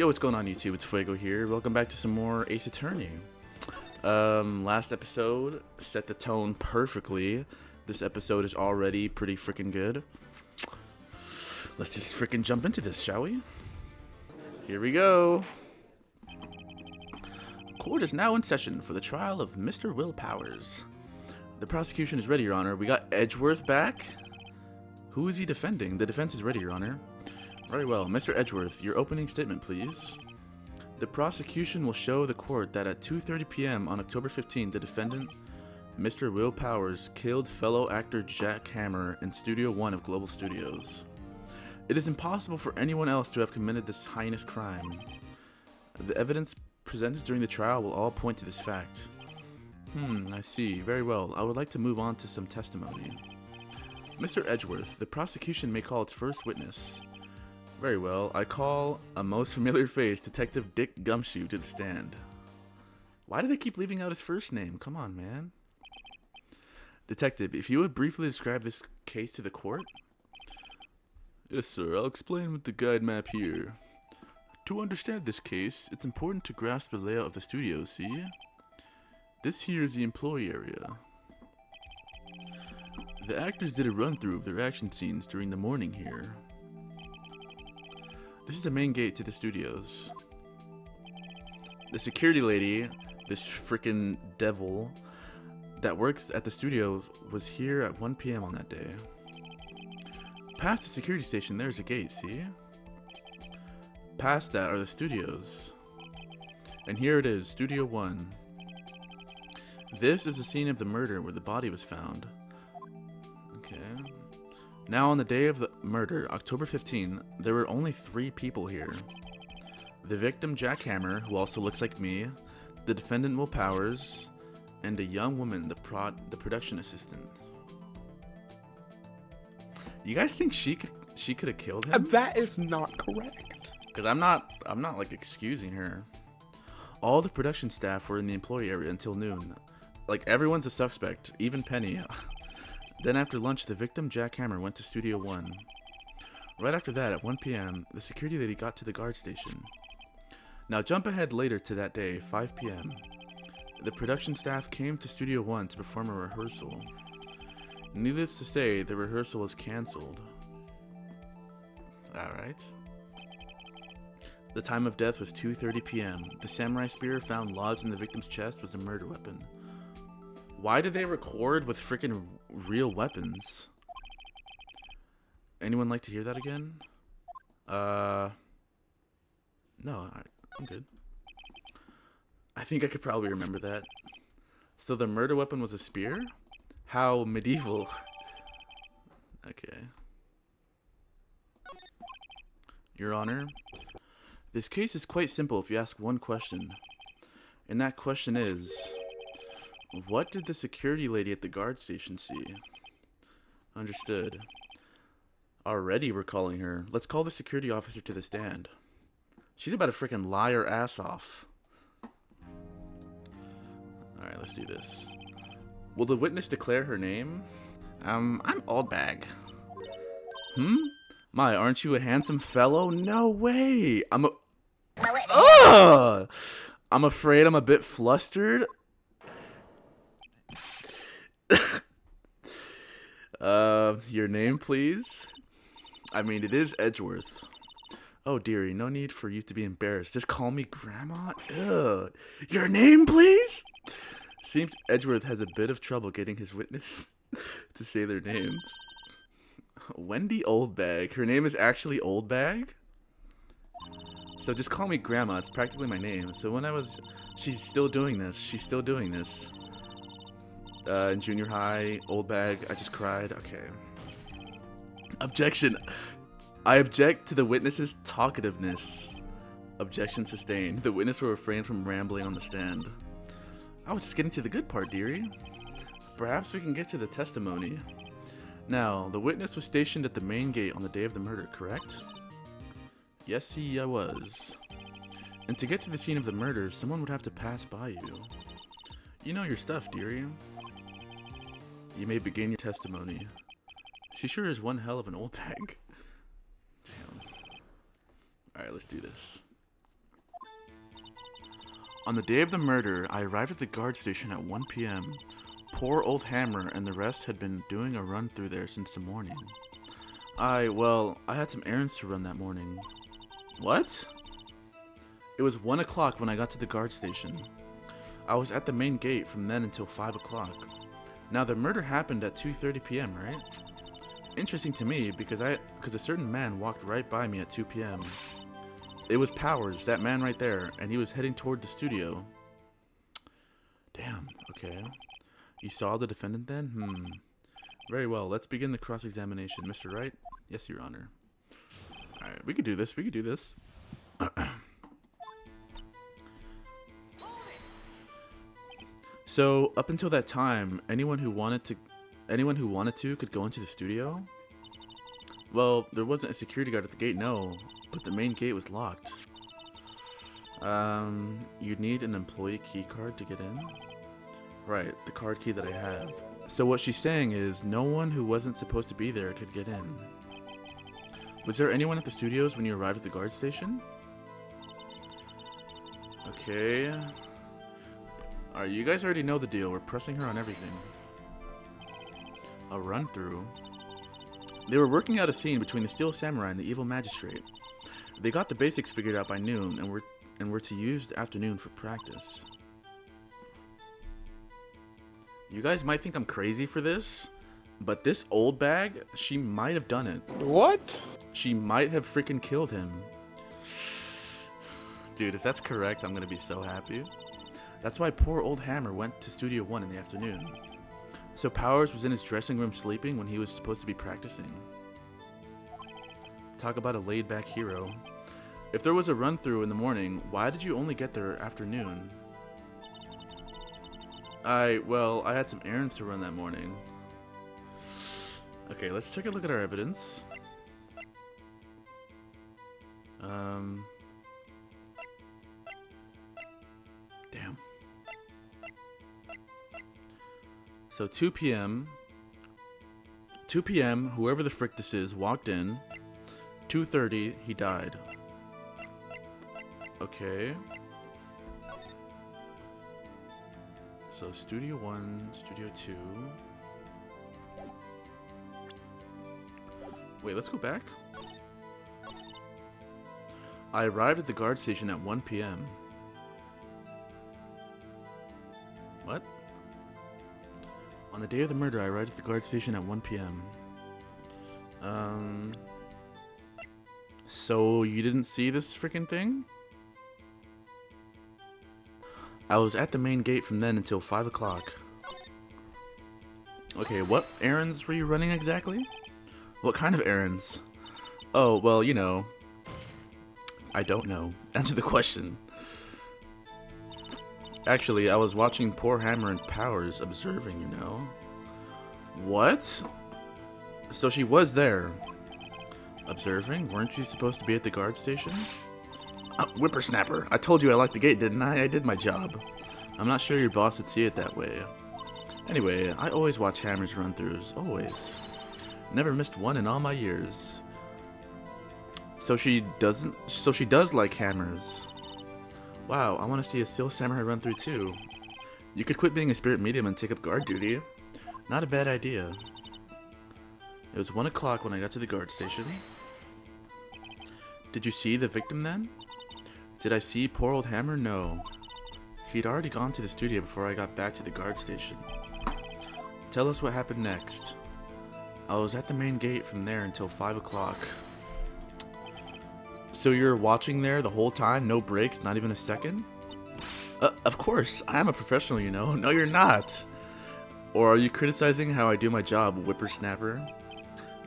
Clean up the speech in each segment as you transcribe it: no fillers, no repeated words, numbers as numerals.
Yo, what's going on YouTube? It's Fuego here. Welcome back to some more Ace Attorney. Last episode set the tone perfectly. This episode is already pretty freaking good. Let's just freaking jump into this, shall we? Here we go. Court is now in session for the trial of Mr. Will Powers. The prosecution is ready, Your Honor. We got Edgeworth back. Who is he defending? The defense is ready, Your Honor. Very well. Mr. Edgeworth, your opening statement, please. The prosecution will show the court that at 2:30 p.m. on October 15, the defendant, Mr. Will Powers, killed fellow actor Jack Hammer in Studio 1 of Global Studios. It is impossible for anyone else to have committed this heinous crime. The evidence presented during the trial will all point to this fact. I see. Very well. I would like to move on to some testimony. Mr. Edgeworth, the prosecution may call its first witness. Very well. I call a most familiar face, Detective Dick Gumshoe, to the stand. Why do they keep leaving out his first name? Come on, man. Detective, if you would briefly describe this case to the court? Yes, sir. I'll explain with the guide map here. To understand this case, it's important to grasp the layout of the studio, see? This here is the employee area. The actors did a run-through of their action scenes during the morning here. This is the main gate to the studios. The security lady, this frickin' devil, that works at the studio was here at 1 p.m. on that day. Past the security station, there's a gate, see? Past that are the studios. And here it is, Studio 1. This is the scene of the murder where the body was found. Okay. Now on the day of the murder, October 15, there were only 3 people here. The victim, Jack Hammer, who also looks like me, the defendant, Will Powers, and a young woman, the production assistant. You guys think she could have killed him? That is not correct. Because I'm not like excusing her. All the production staff were in the employee area until noon. Like, everyone's a suspect, even Penny. Then after lunch, the victim, Jack Hammer, went to Studio 1. Right after that, at 1 p.m., the security lady got to the guard station. Now jump ahead later to that day, 5 p.m. The production staff came to Studio 1 to perform a rehearsal. Needless to say, the rehearsal was cancelled. Alright. The time of death was 2:30 p.m. The samurai spear found lodged in the victim's chest was a murder weapon. Why did they record with freaking real weapons? Anyone like to hear that again? No, I'm good. I think I could probably remember that. So the murder weapon was a spear? How medieval. Okay. Your Honor, this case is quite simple if you ask one question. And that question is, what did the security lady at the guard station see? Understood. Already we're calling her. Let's call the security officer to the stand. She's about to freaking lie her ass off. Alright, let's do this. Will the witness declare her name? I'm Oldbag. My, aren't you a handsome fellow? No way! I'm afraid I'm a bit flustered. Your name, please? I mean, it is Edgeworth. Oh, dearie, no need for you to be embarrassed. Just call me Grandma. Ugh. Your name, please? Seems Edgeworth has a bit of trouble getting his witness to say their names. Wendy Oldbag. Her name is actually Oldbag? So just call me Grandma. It's practically my name. So she's still doing this. She's still doing this. In junior high, Oldbag, I just cried. Okay. Objection. I object to the witness's talkativeness. Objection sustained. The witness will refrain from rambling on the stand. I was just getting to the good part, dearie. Perhaps we can get to the testimony. Now, the witness was stationed at the main gate on the day of the murder, correct? Yes, see, I was. And to get to the scene of the murder, someone would have to pass by you. You know your stuff, dearie. You may begin your testimony. She sure is one hell of an old bag. Damn. Alright, let's do this. On the day of the murder, I arrived at the guard station at 1 p.m. Poor old Hammer and the rest had been doing a run through there since the morning. I had some errands to run that morning. What? It was 1 o'clock when I got to the guard station. I was at the main gate from then until 5 o'clock. Now, the murder happened at 2:30 p.m., right? Interesting to me because a certain man walked right by me at 2 p.m. It was Powers, that man right there, and he was heading toward the studio. Damn, okay. You saw the defendant then? Very well, let's begin the cross-examination. Mr. Wright? Yes, Your Honor. Alright, we could do this, So, up until that time, anyone who wanted to could go into the studio? Well, there wasn't a security guard at the gate, no, but the main gate was locked. You'd need an employee key card to get in? Right, the card key that I have. So what she's saying is, no one who wasn't supposed to be there could get in. Was there anyone at the studios when you arrived at the guard station? Okay. Alright, you guys already know the deal. We're pressing her on everything. A run-through. They were working out a scene between the Steel Samurai and the Evil Magistrate. They got the basics figured out by noon, and were to use the afternoon for practice. You guys might think I'm crazy for this, but this old bag, she might have done it. What? She might have freaking killed him. Dude, if that's correct, I'm gonna be so happy. That's why poor old Hammer went to Studio 1 in the afternoon. So Powers was in his dressing room sleeping when he was supposed to be practicing. Talk about a laid-back hero. If there was a run-through in the morning, why did you only get there afternoon? I had some errands to run that morning. Okay, let's take a look at our evidence. Damn. So 2 p.m., whoever the frick this is, walked in. 2:30, he died. Okay. So Studio 1, Studio 2. Wait, let's go back. I arrived at the guard station at 1 p.m. What? On the day of the murder, I arrived at the guard station at 1 p.m. So you didn't see this freaking thing? I was at the main gate from then until 5 o'clock. Okay, what errands were you running exactly? What kind of errands? Oh, well, you know. I don't know. Answer the question. Actually, I was watching poor Hammer and Powers observing, you know. What? So she was there. Observing? Weren't you supposed to be at the guard station? Whippersnapper. I told you I locked the gate, didn't I? I did my job. I'm not sure your boss would see it that way. Anyway, I always watch Hammer's run-throughs. Always. Never missed one in all my years. So she does like hammers. Wow, I want to see a Steel Samurai run through too. You could quit being a spirit medium and take up guard duty. Not a bad idea. It was 1 o'clock when I got to the guard station. Did you see the victim then? Did I see poor old Hammer? No. He'd already gone to the studio before I got back to the guard station. Tell us what happened next. I was at the main gate from there until 5 o'clock. So you're watching there the whole time? No breaks? Not even a second? Of course. I'm a professional, you know. No, you're not. Or are you criticizing how I do my job, whippersnapper?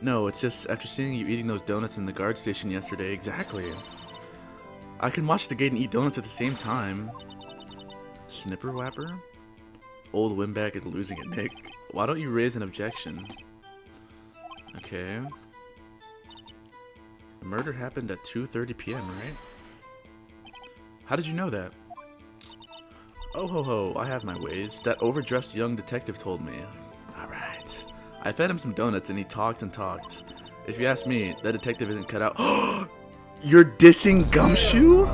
No, it's just after seeing you eating those donuts in the guard station yesterday. Exactly. I can watch the gate and eat donuts at the same time. Snipper whapper? Old Wimback is losing it, Nick. Why don't you raise an objection? Okay. The murder happened at 2:30 p.m., right? How did you know that? Oh ho ho, I have my ways. That overdressed young detective told me. Alright. I fed him some donuts and he talked and talked. If you ask me, that detective isn't cut out. You're dissing Gumshoe?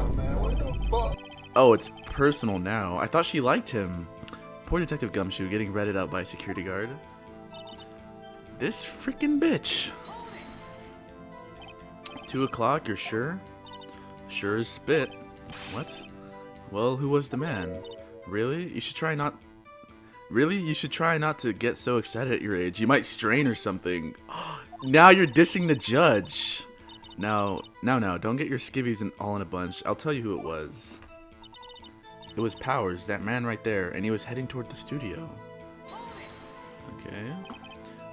Oh, it's personal now. I thought she liked him. Poor Detective Gumshoe getting ratted out by a security guard. This freaking bitch. 2 o'clock, you're sure? Sure as spit. What? Well, who was the man? Really? You should try not to get so excited at your age. You might strain or something. Now you're dissing the judge. Now, don't get your skivvies all in a bunch. I'll tell you who it was. It was Powers, that man right there, and he was heading toward the studio. Okay.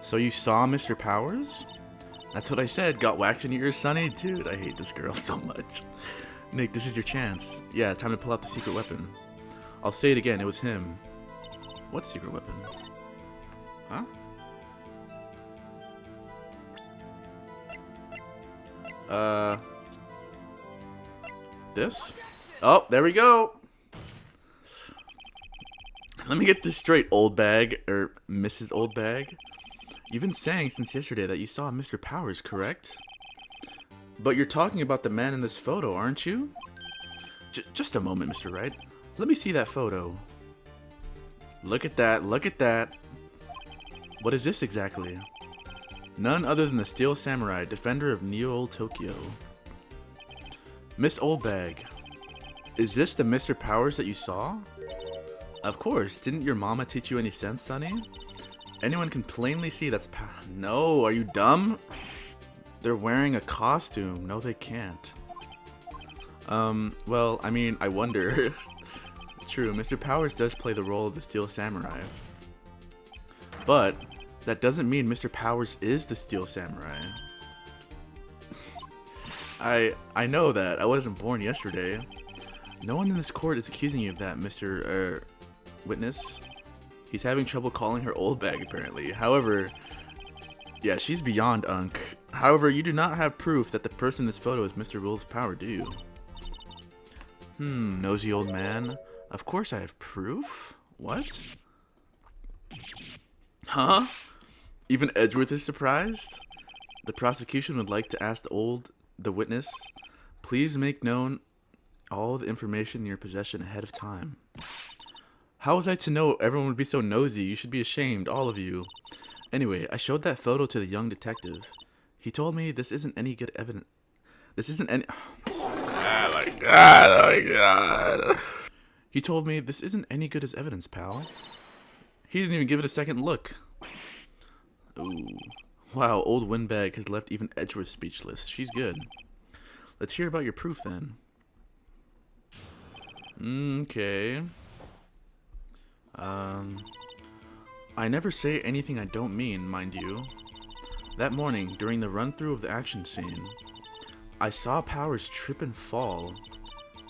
So you saw Mr. Powers? That's what I said. Got waxed in your ears, Sonny? Dude, I hate this girl so much. Nick, this is your chance. Yeah, time to pull out the secret weapon. I'll say it again, it was him. What secret weapon? Huh? This? Oh, there we go. Let me get this straight, old bag, or Mrs. Old Bag. You've been saying since yesterday that you saw Mr. Powers, correct? But you're talking about the man in this photo, aren't you? Just a moment, Mr. Wright. Let me see that photo. Look at that, look at that. What is this exactly? None other than the Steel Samurai, defender of Neo Tokyo. Miss Oldbag, is this the Mr. Powers that you saw? Of course, didn't your mama teach you any sense, Sonny? Anyone can plainly see that's No, are you dumb? They're wearing a costume. No, they can't. Well, I mean, I wonder. True, Mr. Powers does play the role of the Steel Samurai. But that doesn't mean Mr. Powers is the Steel Samurai. I know that. I wasn't born yesterday. No one in this court is accusing you of that, Mr. Witness. He's having trouble calling her old bag, apparently. However, yeah, she's beyond unk. However, you do not have proof that the person in this photo is Mr. Will's Power, do you? Nosy old man. Of course I have proof. What? Huh? Even Edgeworth is surprised? The prosecution would like to ask the witness, please make known all the information in your possession ahead of time. How was I to know everyone would be so nosy? You should be ashamed, all of you. Anyway, I showed that photo to the young detective. He told me this isn't any good evidence. This isn't any... Oh my god, oh my god. He told me this isn't any good as evidence, pal. He didn't even give it a second look. Ooh. Wow, old windbag has left even Edgeworth speechless. She's good. Let's hear about your proof then. Okay. I never say anything I don't mean, mind you. That morning, during the run-through of the action scene, I saw Powers trip and fall.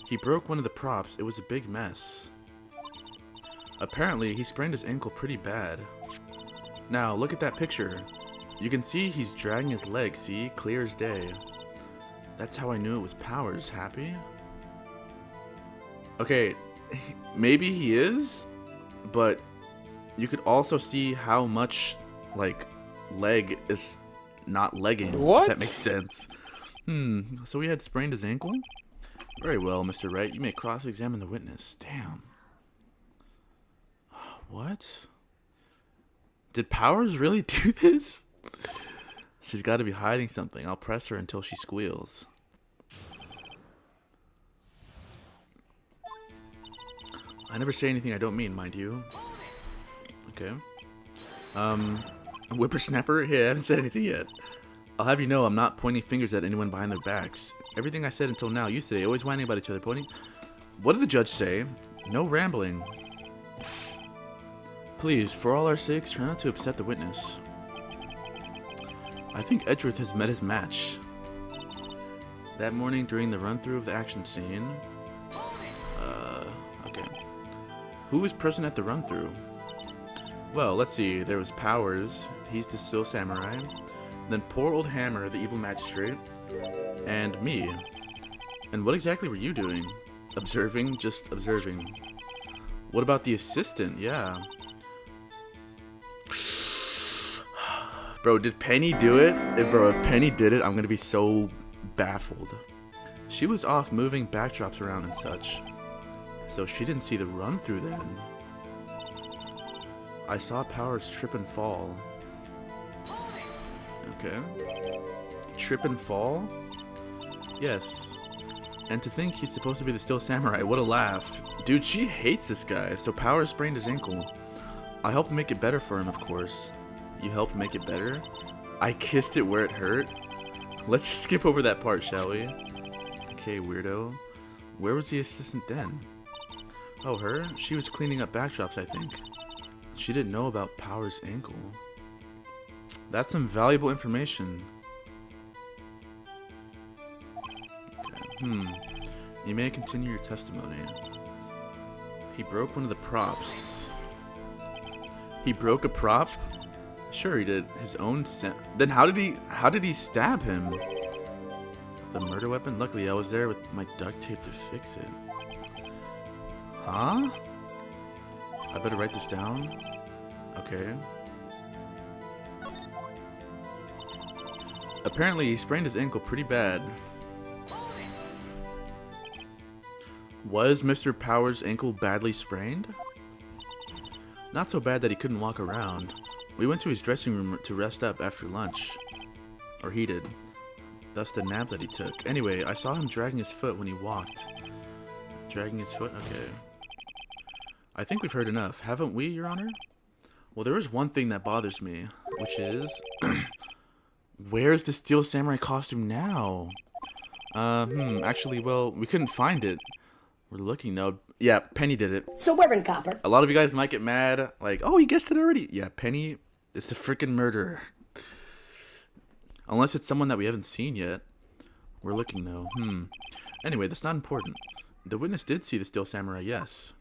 He broke one of the props. It was a big mess. Apparently, he sprained his ankle pretty bad. Now, look at that picture. You can see he's dragging his leg, see? Clear as day. That's how I knew it was Powers. Happy? Okay, maybe he is, but you could also see how much, like, leg is not legging. What? If that makes sense. So he had sprained his ankle? Very well, Mr. Wright. You may cross-examine the witness. Damn. What? Did Powers really do this? She's got to be hiding something. I'll press her until she squeals. I never say anything I don't mean, mind you. Okay. Whippersnapper? Yeah, I haven't said anything yet. I'll have you know I'm not pointing fingers at anyone behind their backs. Everything I said until now, you say, always whining about each other, pointing. What did the judge say? No rambling. Please, for all our sakes, try not to upset the witness. I think Edgeworth has met his match. That morning during the run-through of the action scene. Okay. Who was present at the run-through? Well, let's see. There was Powers. He's the Steel Samurai. Then poor old Hammer, the evil magistrate. And me. And what exactly were you doing? Observing? Just observing. What about the assistant? Yeah. Bro, did Penny do it? Bro, if Penny did it, I'm gonna be so baffled. She was off moving backdrops around and such. So she didn't see the run-through then. I saw Powers trip and fall. Okay. Trip and fall? Yes. And to think he's supposed to be the Steel Samurai, what a laugh. Dude, she hates this guy, so Powers sprained his ankle. I helped make it better for him, of course. You helped make it better? I kissed it where it hurt? Let's just skip over that part, shall we? Okay, weirdo. Where was the assistant then? Oh, her? She was cleaning up backdrops, I think. She didn't know about Powers' ankle. That's some valuable information. Okay. You may continue your testimony. He broke one of the props. He broke a prop? Sure he did. His own then how did he stab him? The murder weapon? Luckily I was there with my duct tape to fix it. Huh? I better write this down. Okay. Apparently he sprained his ankle pretty bad. Was Mr. Powers' ankle badly sprained? Not so bad that he couldn't walk around. We went to his dressing room to rest up after lunch. Or he did. Thus the nap that he took. Anyway, I saw him dragging his foot when he walked. Dragging his foot? Okay. I think we've heard enough, haven't we, Your Honor? Well, there is one thing that bothers me, which is... Where's the Steel Samurai costume now? Actually, well, we couldn't find it. We're looking now. Yeah, Penny did it. So Reverend Copper. A lot of you guys might get mad, like, oh, you guessed it already. Yeah, Penny is the freaking murderer. Unless it's someone that we haven't seen yet. We're looking, though. Anyway, that's not important. The witness did see the Steel Samurai, yes.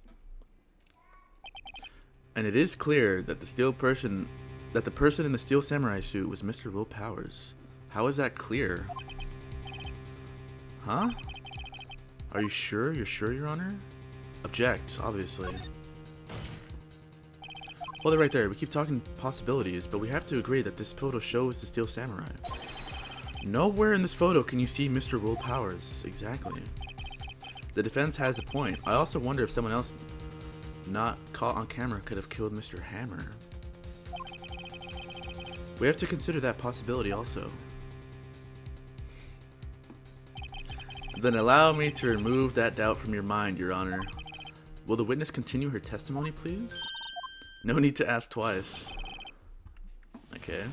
And it is clear that the person in the Steel Samurai suit was Mr. Will Powers. How is that clear? Huh? Are you sure? You're sure, Your Honor? Object, obviously. Well, they're right there. We keep talking possibilities, but we have to agree that this photo shows the Steel Samurai. Nowhere in this photo can you see Mr. Will Powers. Exactly. The defense has a point. I also wonder if someone else not caught on camera could have killed Mr. Hammer. We have to consider that possibility also. Then allow me to remove that doubt from your mind, Your Honor. Will the witness continue her testimony, please? No need to ask twice. Okay.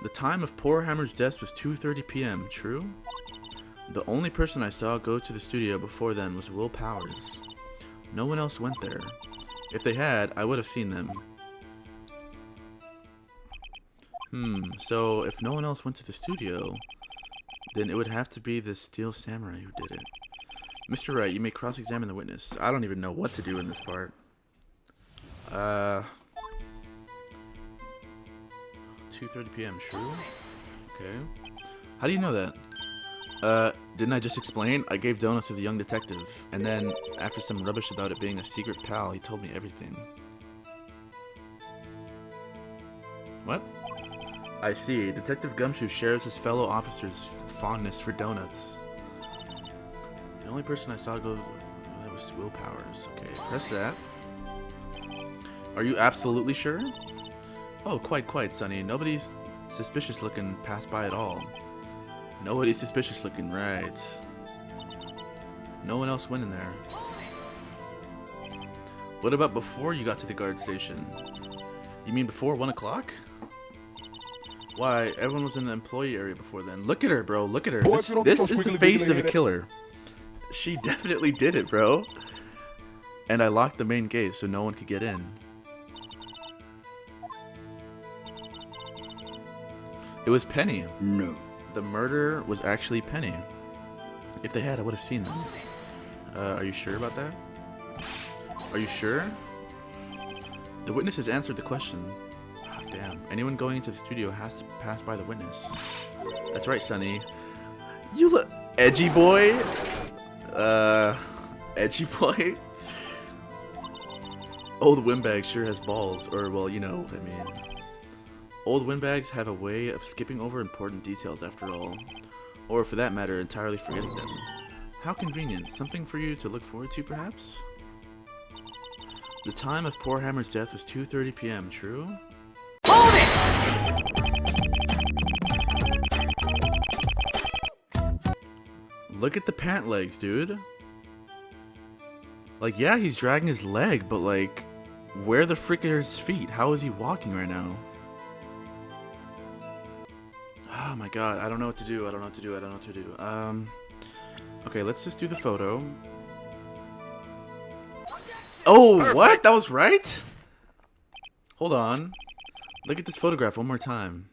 The time of poor Hammer's death was 2:30 p.m., true? The only person I saw go to the studio before then was Will Powers. No one else went there. If they had, I would have seen them. So if no one else went to the studio, then it would have to be the Steel Samurai who did it. Mr. Wright, you may cross-examine the witness. I don't even know what to do in this part. 2:30 p.m., true? Okay. How do you know that? Didn't I just explain? I gave donuts to the young detective, and then, after some rubbish about it being a secret pal, he told me everything. What? I see. Detective Gumshoe shares his fellow officers' fondness for donuts. The only person I saw go that was Will Powers. Okay, press that. Are you absolutely sure? Oh, quite, Sonny. Nobody's suspicious looking passed by at all. Nobody's suspicious looking, right. No one else went in there. What about before you got to the guard station? You mean before 1 o'clock? Why, everyone was in the employee area before then. Look at her, bro. Look at her. This is the face of a killer. She definitely did it, bro. And I locked the main gate so no one could get in. It was Penny. No. The murder was actually Penny. If they had, I would have seen them. Are you sure about that? Are you sure? The witness has answered the question. Oh, damn. Anyone going into the studio has to pass by the witness. That's right, Sonny. You look... Edgy boy? Edgy boy? Old windbag sure has balls. Or, well, you know what I mean. Old windbags have a way of skipping over important details after all. Or, for that matter, entirely forgetting them. How convenient. Something for you to look forward to, perhaps? The time of poor Hammer's death was 2:30 p.m., true? Hold it! Look at the pant legs, dude. Like, yeah, he's dragging his leg, but like, where the frick are his feet? How is he walking right now? Oh my god, I don't know what to do. I don't know what to do. I don't know what to do. Okay, let's just do the photo. Oh, what? That was right? Hold on. Look at this photograph one more time.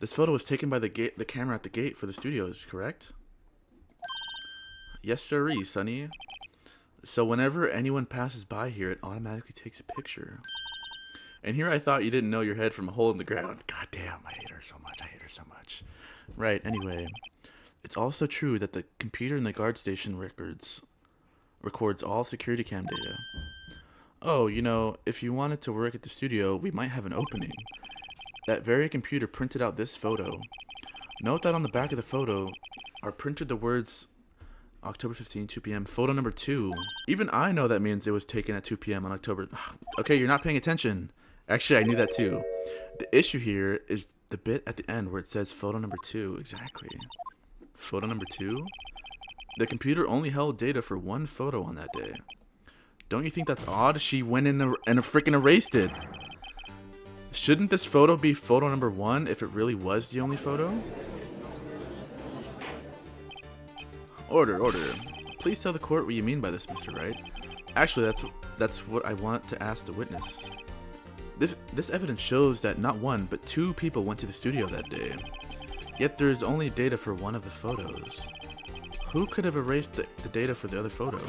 This photo was taken by the camera at the gate for the studios, correct? Yes, sirree, Sonny. So whenever anyone passes by here, it automatically takes a picture. And here I thought you didn't know your head from a hole in the ground. God damn, I hate her so much. I hate her so much. Right, anyway. It's also true that the computer in the guard station records all security cam data. Oh, you know, if you wanted to work at the studio, we might have an opening. That very computer printed out this photo. Note that on the back of the photo are printed the words October 15, 2 p.m. Photo number 2. Even I know that means it was taken at 2 p.m. on October... Okay, you're not paying attention. Actually, I knew that too. The issue here is the bit at the end where it says photo number 2. Exactly. Photo number 2? The computer only held data for one photo on that day. Don't you think that's odd? She went in and freaking erased it. Shouldn't this photo be photo number 1 if it really was the only photo? Order, order. Please tell the court what you mean by this, Mr. Wright. Actually, that's what I want to ask the witness. This evidence shows that not one, but 2 people went to the studio that day. Yet there is only data for one of the photos. Who could have erased the data for the other photo?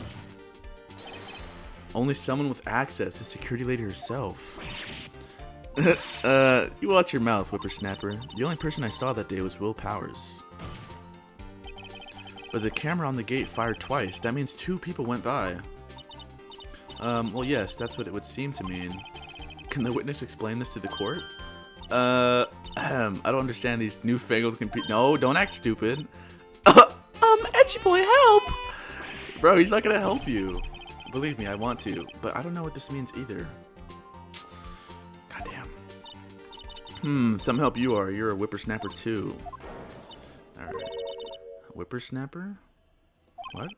Only someone with access, the security lady herself. You watch your mouth, whippersnapper. The only person I saw that day was Will Powers. But the camera on the gate fired twice. That means 2 people went by. Well, yes, that's what it would seem to mean. Can the witness explain this to the court? I don't understand these newfangled computer. No, don't act stupid. Edgy boy, help! Bro, he's not gonna help you. Believe me, I want to, but I don't know what this means either. Goddamn. Some help you are. You're a whippersnapper too. Alright. Whippersnapper? What?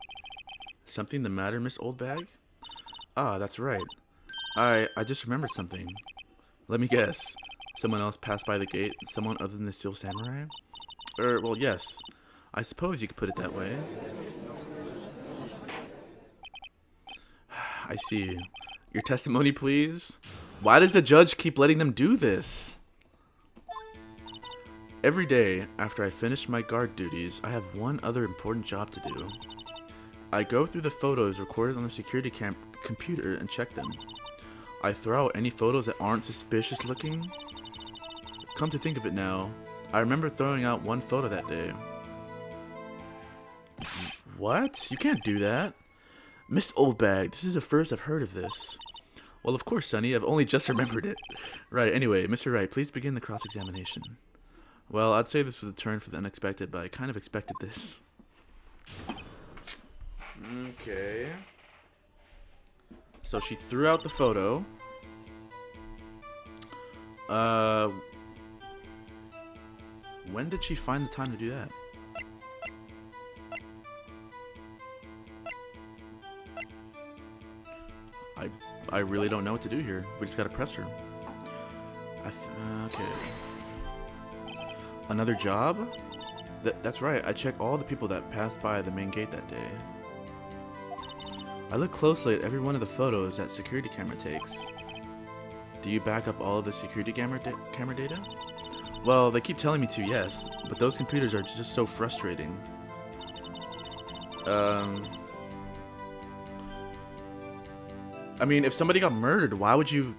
Something the matter, Miss Oldbag? Ah, that's right. I just remembered something. Let me guess. Someone else passed by the gate? Someone other than the Steel Samurai? Well, yes. I suppose you could put it that way. I see. Your testimony, please? Why does the judge keep letting them do this? Every day, after I finish my guard duties, I have one other important job to do. I go through the photos recorded on the security computer and check them. I throw out any photos that aren't suspicious looking. Come to think of it now, I remember throwing out one photo that day. What? You can't do that. Miss Oldbag, this is the first I've heard of this. Well, of course, Sonny, I've only just remembered it. Right, anyway, Mr. Wright, please begin the cross-examination. Well, I'd say this was a turn for the unexpected, but I kind of expected this. Okay. So she threw out the photo. When did she find the time to do that? I really don't know what to do here. We just gotta press her. Okay. Another job? That's right. I check all the people that passed by the main gate that day. I look closely at every one of the photos that security camera takes. Do you back up all of the security camera data? Well, they keep telling me to, yes, but those computers are just so frustrating. I mean, if somebody got murdered, why would you...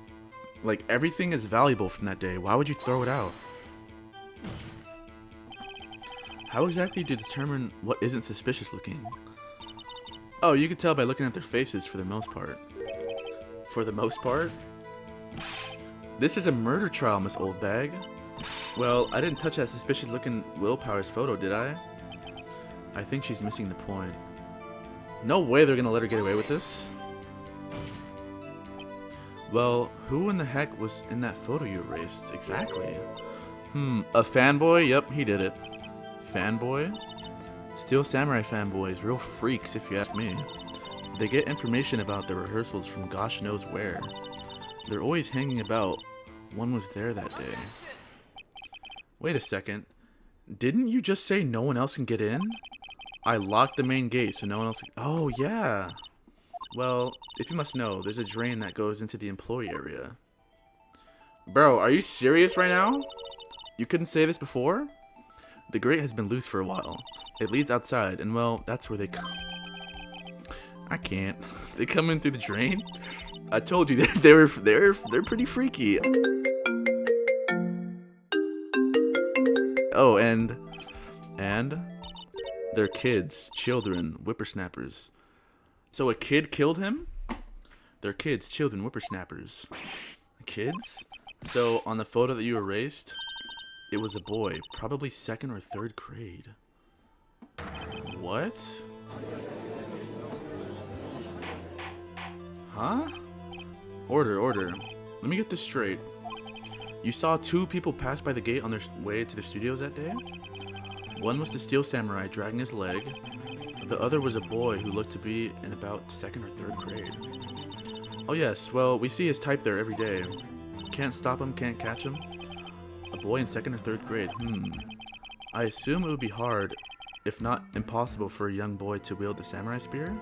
Like, everything is valuable from that day. Why would you throw it out? How exactly do you determine what isn't suspicious looking? Oh, you can tell by looking at their faces for the most part. For the most part? This is a murder trial, Miss Oldbag. Well, I didn't touch that suspicious looking Will Powers photo, did I? I think she's missing the point. No way they're gonna let her get away with this. Well, who in the heck was in that photo you erased? Exactly. A fanboy? Yep, he did it. Fanboy? Steel Samurai fanboys, real freaks if you ask me. They get information about the rehearsals from gosh knows where. They're always hanging about. One was there that day. Wait a second. Didn't you just say no one else can get in? I locked the main gate so no one else can... Oh, yeah. Well, if you must know, there's a drain that goes into the employee area. Bro, are you serious right now? You couldn't say this before? The grate has been loose for a while. It leads outside, and well, that's where they come. I can't. They come in through the drain? I told you they're pretty freaky. Oh, and they're kids, children, whippersnappers. So a kid killed him? They're kids, children, whippersnappers. Kids? So on the photo that you erased, it was a boy, probably 2nd or 3rd grade. What? Huh? Order. Let me get this straight. You saw 2 people pass by the gate on their way to the studios that day? One was the Steel Samurai dragging his leg. The other was a boy who looked to be in about 2nd or 3rd grade. Oh yes, well, we see his type there every day. Can't stop him, can't catch him. A boy in 2nd or 3rd grade, I assume it would be hard, if not impossible, for a young boy to wield the samurai spear?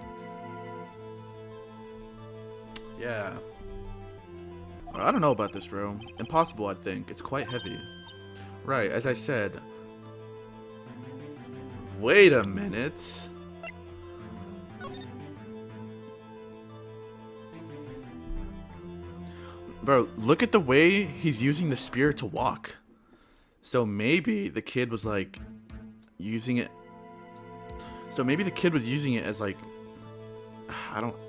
Yeah. I don't know about this, bro. Impossible, I think. It's quite heavy. Right, as I said. Wait a minute. Bro, look at the way he's using the spear to walk. So maybe the kid was like using it. So maybe the kid was using it as like,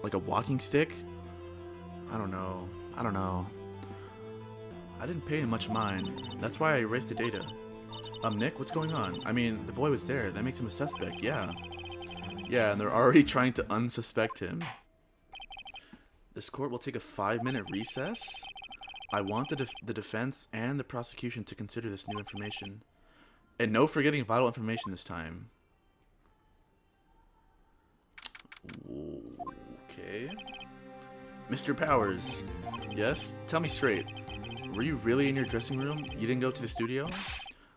like a walking stick. I don't know. I didn't pay him much mind. That's why I erased the data. Nick, what's going on? I mean, the boy was there. That makes him a suspect. Yeah. Yeah, and they're already trying to unsuspect him. This court will take a 5-minute recess. I want the defense and the prosecution to consider this new information. And no forgetting vital information this time. Okay. Mr. Powers. Yes? Tell me straight. Were you really in your dressing room? You didn't go to the studio?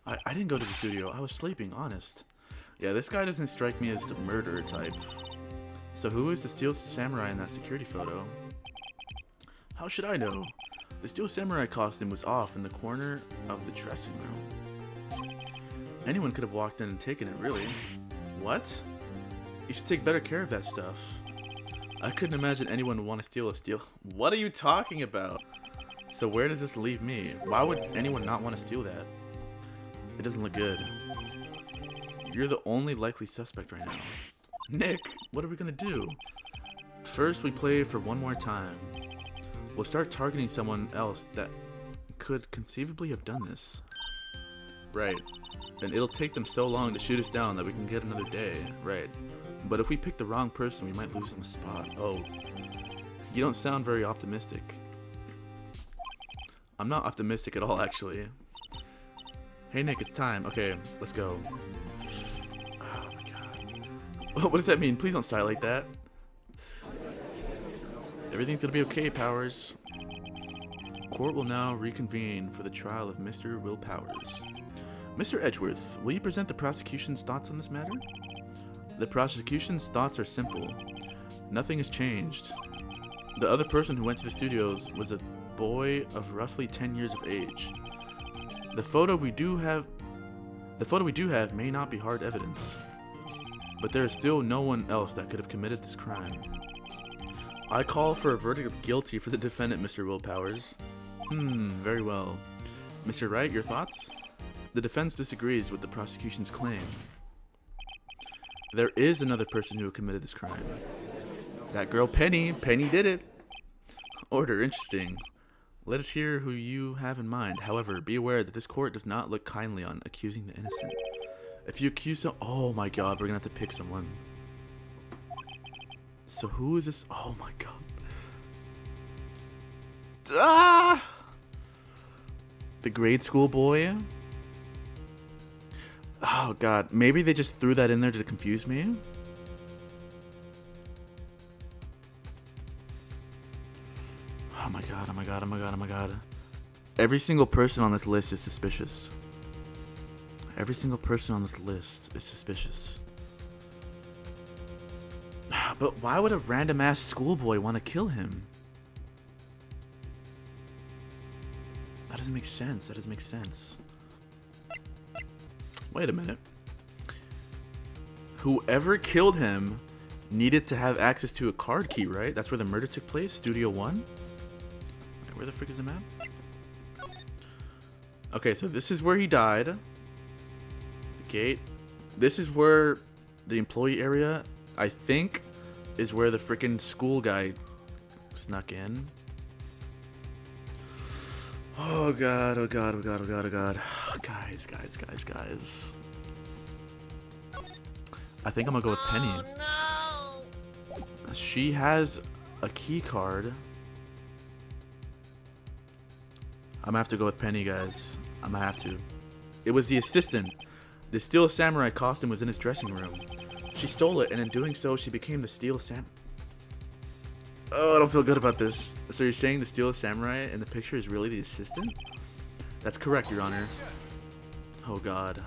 I didn't go to the studio. I was sleeping, honest. Yeah, this guy doesn't strike me as the murderer type. So who is the Steel Samurai in that security photo? How should I know? The Steel Samurai costume was off in the corner of the dressing room. Anyone could have walked in and taken it, really. What? You should take better care of that stuff. I couldn't imagine anyone would want to steal a steel. What are you talking about? So where does this leave me? Why would anyone not want to steal that? It doesn't look good. You're the only likely suspect right now. Nick, what are we gonna do? First, we play for one more time. We'll start targeting someone else that could conceivably have done this. Right. And it'll take them so long to shoot us down that we can get another day. Right. But if we pick the wrong person, we might lose on the spot. Oh. You don't sound very optimistic. I'm not optimistic at all, actually. Hey, Nick, it's time. Okay, let's go. Oh, my God. What does that mean? Please don't sigh like that. Everything's gonna be okay, Powers. Court will now reconvene for the trial of Mr. Will Powers. Mr. Edgeworth, will you present the prosecution's thoughts on this matter? The prosecution's thoughts are simple. Nothing has changed. The other person who went to the studios was a boy of roughly 10 years of age. The photo we do have may not be hard evidence, but there is still no one else that could have committed this crime. I call for a verdict of guilty for the defendant, Mr. Will Powers. Very well. Mr. Wright, your thoughts? The defense disagrees with the prosecution's claim. There is another person who committed this crime. That girl Penny. Penny did it. Order, interesting. Let us hear who you have in mind. However, be aware that this court does not look kindly on accusing the innocent. If you accuse some... Oh my god, we're gonna have to pick someone. So who is this? Oh my god. Ah! The grade school boy? Oh god, maybe they just threw that in there to confuse me? Oh my god, oh my god, oh my god, oh my god. Every single person on this list is suspicious. Every single person on this list is suspicious. But why would a random ass schoolboy want to kill him? That doesn't make sense. That doesn't make sense. Wait a minute. Whoever killed him needed to have access to a card key, right? That's where the murder took place? Studio 1? Wait, where the frick is the map? Okay, so this is where he died. The gate. This is where the employee area, I think, is where the frickin' school guy snuck in. Oh god, oh god, oh god, oh god, oh god. Guys. I think I'm gonna go with Penny. Oh, no. She has a key card. I'm gonna have to go with Penny, guys. I'm gonna have to. It was the assistant. The Steel Samurai costume was in his dressing room. She stole it, and in doing so, she became the Steel Sam. Oh, I don't feel good about this. So you're saying the Steel Samurai in the picture is really the assistant? That's correct, Your Honor. Oh god.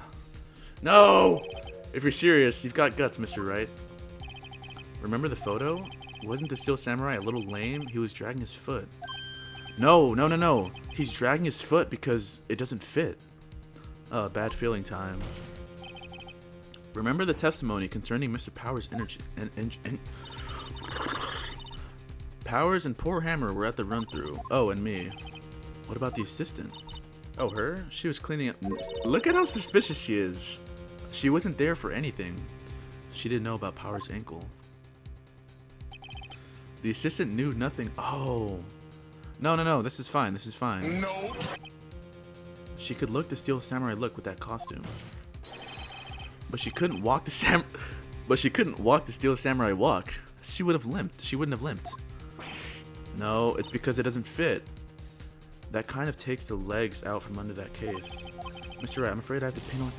No! If you're serious, you've got guts, Mr. Wright. Remember the photo? Wasn't the Steel Samurai a little lame? He was dragging his foot. No. He's dragging his foot because it doesn't fit. Bad feeling time. Remember the testimony concerning Mr. Powers' energy and Powers and poor Hammer were at the run-through. Oh, and me. What about the assistant? Oh, her? She was cleaning up. Look at how suspicious she is. She wasn't there for anything. She didn't know about Powers' ankle. The assistant knew nothing. Oh. No. This is fine. This is fine. No. She could look the Steel Samurai look with that costume. But she couldn't walk the Steel Samurai walk. She would have limped. She wouldn't have limped. No, it's because it doesn't fit. That kind of takes the legs out from under that case. Mr. Wright, I'm afraid I have to pin on.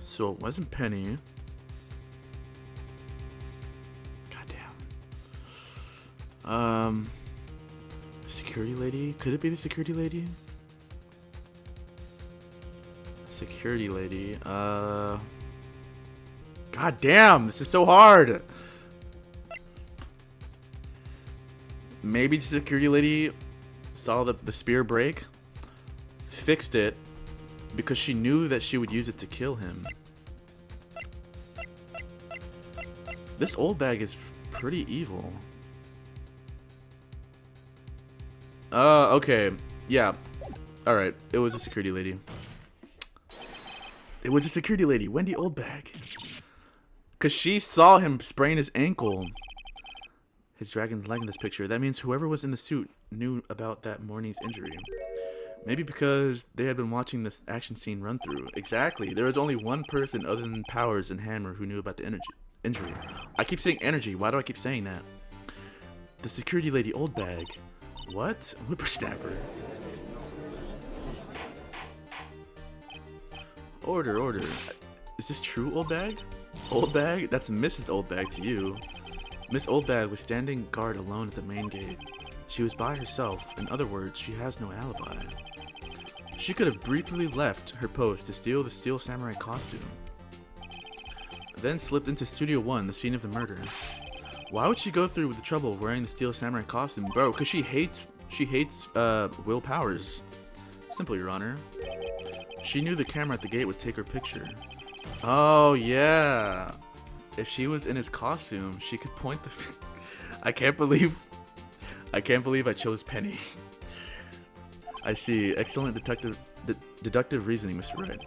So it wasn't Penny. Goddamn. Security lady? Could it be the security lady? Security lady. God damn, this is so hard. Maybe the security lady saw the spear break, fixed it because she knew that she would use it to kill him. This old bag is pretty evil. Okay. Yeah. Alright. It was a security lady. It was a security lady. Wendy Oldbag. Because she saw him sprain his ankle. His dragon's leg in this picture. That means whoever was in the suit knew about that morning's injury. Maybe because they had been watching this action scene run through. Exactly. There was only one person other than Powers and Hammer who knew about the injury. I keep saying energy. Why do I keep saying that? The security lady Oldbag. What? Whippersnapper. Order. Is this true, Oldbag? Oldbag? That's Mrs. Oldbag to you. Miss Oldbag was standing guard alone at the main gate. She was by herself. In other words, she has no alibi. She could have briefly left her post to steal the Steel Samurai costume. Then slipped into Studio 1, the scene of the murder. Why would she go through with the trouble of wearing the Steel Samurai costume? Bro, because she hates Will Powers. Simple, Your Honor. She knew the camera at the gate would take her picture. Oh, yeah. If she was in his costume, she could point the... I can't believe I chose Penny. I see. Excellent deductive reasoning, Mr. Wright.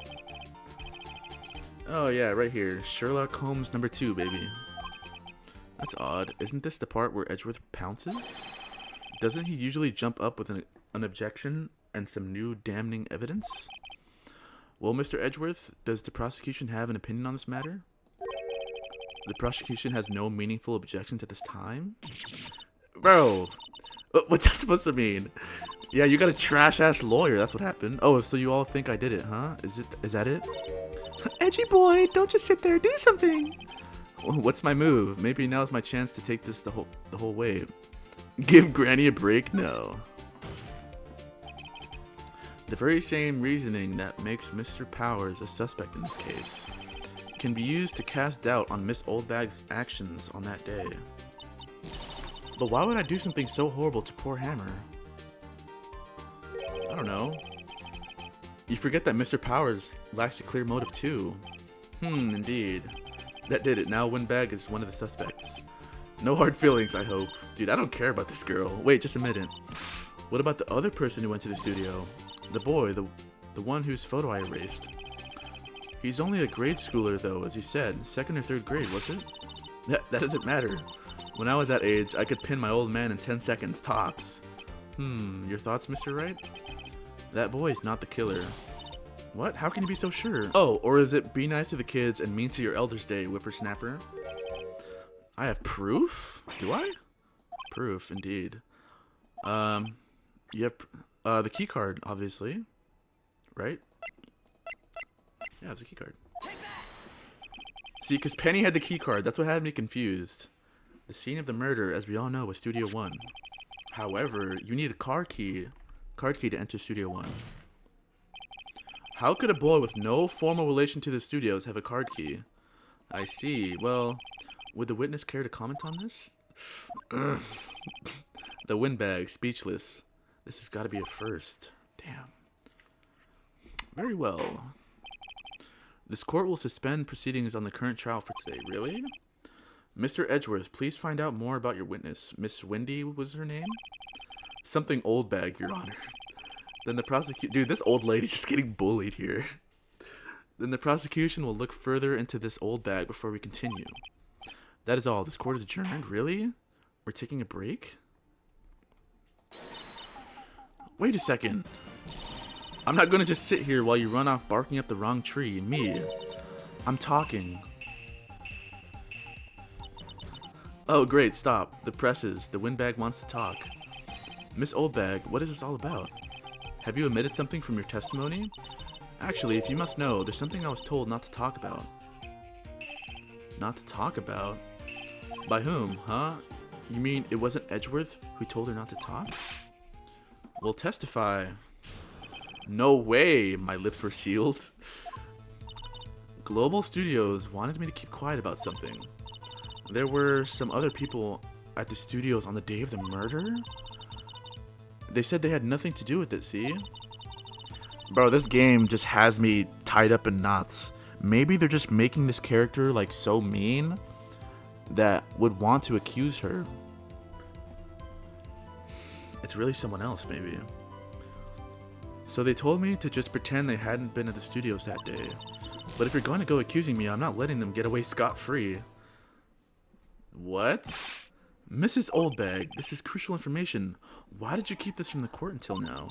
Oh, yeah, right here. Sherlock Holmes #2, baby. That's odd. Isn't this the part where Edgeworth pounces? Doesn't he usually jump up with an objection and some new damning evidence? Well, Mr. Edgeworth, does the prosecution have an opinion on this matter? The prosecution has no meaningful objections at this time? Bro, what's that supposed to mean? Yeah, you got a trash-ass lawyer, that's what happened. Oh, so you all think I did it, huh? Is that it? Edgy boy, don't just sit there, do something! What's my move? Maybe now's my chance to take this the whole way. Give Granny a break? No. The very same reasoning that makes Mr. Powers a suspect in this case can be used to cast doubt on Miss Oldbag's actions on that day. But why would I do something so horrible to poor Hammer? I don't know. You forget that Mr. Powers lacks a clear motive too. Indeed. That did it. Now Windbag is one of the suspects. No hard feelings, I hope. Dude, I don't care about this girl. Wait, just a minute. What about the other person who went to the studio? The boy, the one whose photo I erased. He's only a grade schooler though, as you said. Second or third grade, was it? That doesn't matter. When I was that age, I could pin my old man in 10 seconds, tops. Your thoughts, Mr. Wright? That boy's not the killer. What? How can you be so sure? Oh, or is it be nice to the kids and mean to your elders day, whippersnapper? I have proof? Do I? Proof, indeed. You have the key card, obviously. Right? Yeah, it's a key card. See, because Penny had the key card. That's what had me confused. The scene of the murder, as we all know, was Studio 1. However, you need a card key to enter Studio 1. How could a boy with no formal relation to the studios have a card key? I see. Well, would the witness care to comment on this? The windbag, speechless. This has got to be a first. Damn. Very well. This court will suspend proceedings on the current trial for today. Really? Mr. Edgeworth, please find out more about your witness. Miss Wendy was her name? Something old bag, Your Honor. Then the prosecution... Dude, this old lady's just getting bullied here. Then the prosecution will look further into this old bag before we continue. That is all. This court is adjourned. Really? We're taking a break? Wait a second. I'm not going to just sit here while you run off barking up the wrong tree. Me. I'm talking. Oh, great. Stop. The presses. The windbag wants to talk. Miss Oldbag, what is this all about? Have you omitted something from your testimony? Actually, if you must know, there's something I was told not to talk about. Not to talk about? By whom, huh? You mean it wasn't Edgeworth who told her not to talk? Well, testify. No way, my lips were sealed. Global Studios wanted me to keep quiet about something. There were some other people at the studios on the day of the murder? They said they had nothing to do with it, see? Bro, this game just has me tied up in knots. Maybe they're just making this character like so mean that would want to accuse her. It's really someone else, maybe. So they told me to just pretend they hadn't been at the studios that day. But if you're going to go accusing me, I'm not letting them get away scot-free. What? Mrs. Oldbag, this is crucial information. Why did you keep this from the court until now?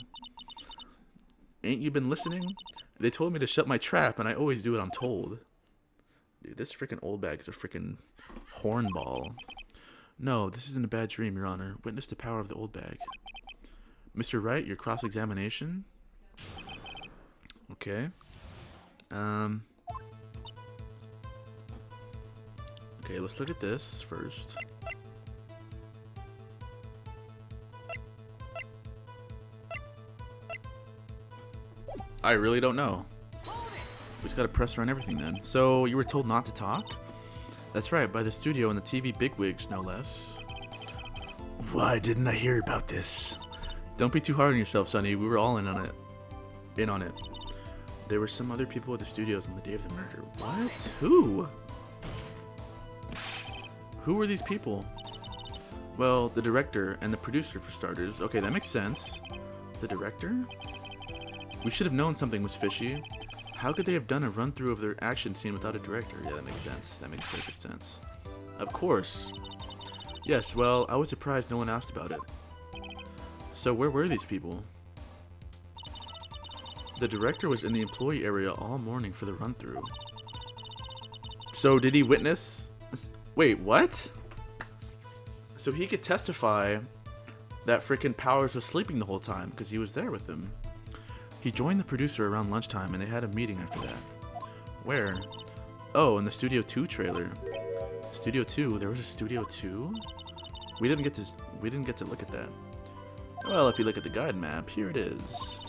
Ain't you been listening? They told me to shut my trap, and I always do what I'm told. Dude, this freaking Oldbag's a freaking hornball. No, this isn't a bad dream, Your Honor. Witness the power of the Oldbag. Mr. Wright, your cross-examination? Okay. Okay, let's look at this first. I really don't know. We just gotta press around everything then. So, you were told not to talk? That's right, by the studio and the TV bigwigs, no less. Why didn't I hear about this? Don't be too hard on yourself, Sonny. We were all in on it. There were some other people at the studios on the day of the murder. What? Who? Who were these people? Well, the director and the producer, for starters. Okay, that makes sense. The director? We should have known something was fishy. How could they have done a run-through of their action scene without a director? Yeah, that makes sense. That makes perfect sense. Of course. Yes, well, I was surprised no one asked about it. So where were these people? The director was in the employee area all morning for the run-through. So did he witness? Wait, what? So he could testify that frickin' Powers was sleeping the whole time because he was there with him. He joined the producer around lunchtime and they had a meeting after that. Where? Oh, in the Studio 2 trailer. Studio 2? There was a Studio 2? We didn't get to look at that. Well, if you look at the guide map, here it is.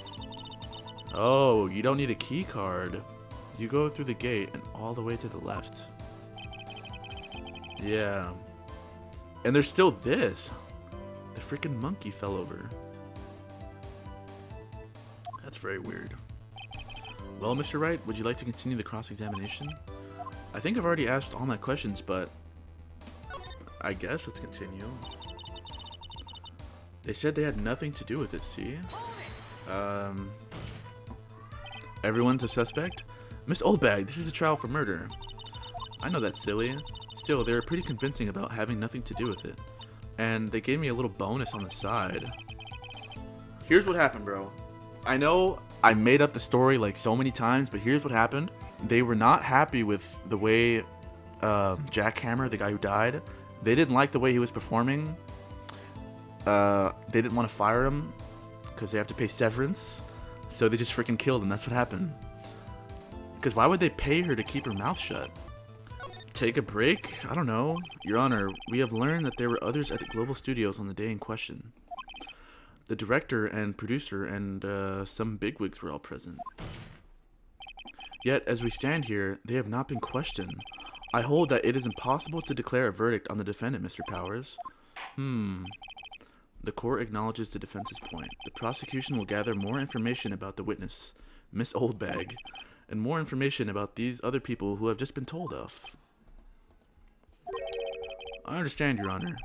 Oh, you don't need a key card. You go through the gate and all the way to the left. Yeah. And there's still this. The freaking monkey fell over. That's very weird. Well, Mr. Wright, would you like to continue the cross-examination? I think I've already asked all my questions, but I guess let's continue. They said they had nothing to do with it, see? Everyone's a suspect? Miss Oldbag, this is a trial for murder. I know that's silly. Still, they were pretty convincing about having nothing to do with it. And they gave me a little bonus on the side. Here's what happened, bro. I know I made up the story like so many times, but here's what happened. They were not happy with the way Jack Hammer, the guy who died, they didn't like the way he was performing. They didn't want to fire him because they have to pay severance. So they just freaking killed him. That's what happened. Because why would they pay her to keep her mouth shut? Take a break? I don't know. Your Honor, we have learned that there were others at the Global Studios on the day in question. The director and producer and some bigwigs were all present. Yet, as we stand here, they have not been questioned. I hold that it is impossible to declare a verdict on the defendant, Mr. Powers. The court acknowledges the defense's point. The prosecution will gather more information about the witness, Miss Oldbag, and more information about these other people who have just been told of. I understand, Your Honor.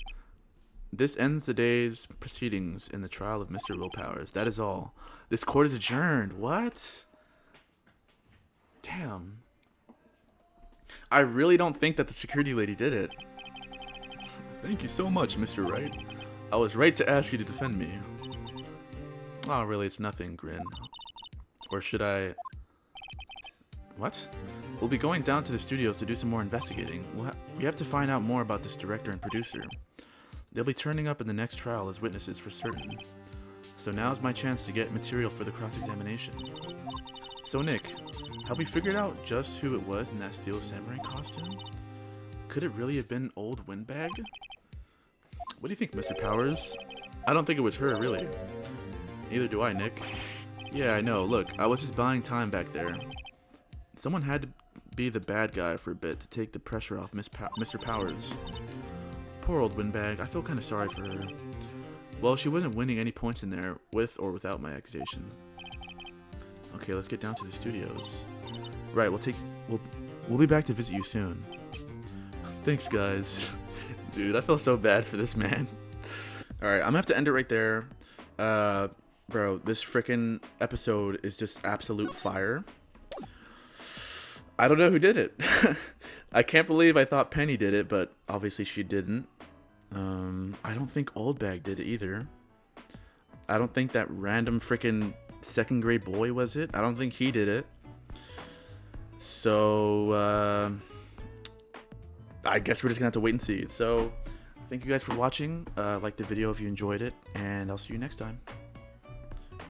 This ends the day's proceedings in the trial of Mr. Will Powers. That is all. This court is adjourned. What? Damn. I really don't think that the security lady did it. Thank you so much, Mr. Wright. I was right to ask you to defend me. Oh, really, it's nothing, Grin. Or should I... What? We'll be going down to the studios to do some more investigating. We have to find out more about this director and producer. They'll be turning up in the next trial as witnesses for certain. So now's my chance to get material for the cross-examination. So Nick, have we figured out just who it was in that steel samurai costume? Could it really have been old Windbag? What do you think, Mr. Powers? I don't think it was her, really. Neither do I, Nick. Yeah, I know. Look, I was just buying time back there. Someone had to be the bad guy for a bit to take the pressure off Mr. Powers. Poor old Windbag. I feel kind of sorry for her. Well, she wasn't winning any points in there, with or without my accusation. Okay, let's get down to the studios. Right, we'll be back to visit you soon. Thanks, guys. Dude, I feel so bad for this man. Alright, I'm gonna have to end it right there. Bro, this frickin' episode is just absolute fire. I don't know who did it. I can't believe I thought Penny did it, but obviously she didn't. I don't think Oldbag did it either. I don't think that random frickin' second grade boy was it. I don't think he did it. So, I guess we're just gonna have to wait and see. So, thank you guys for watching. Like the video if you enjoyed it, and I'll see you next time.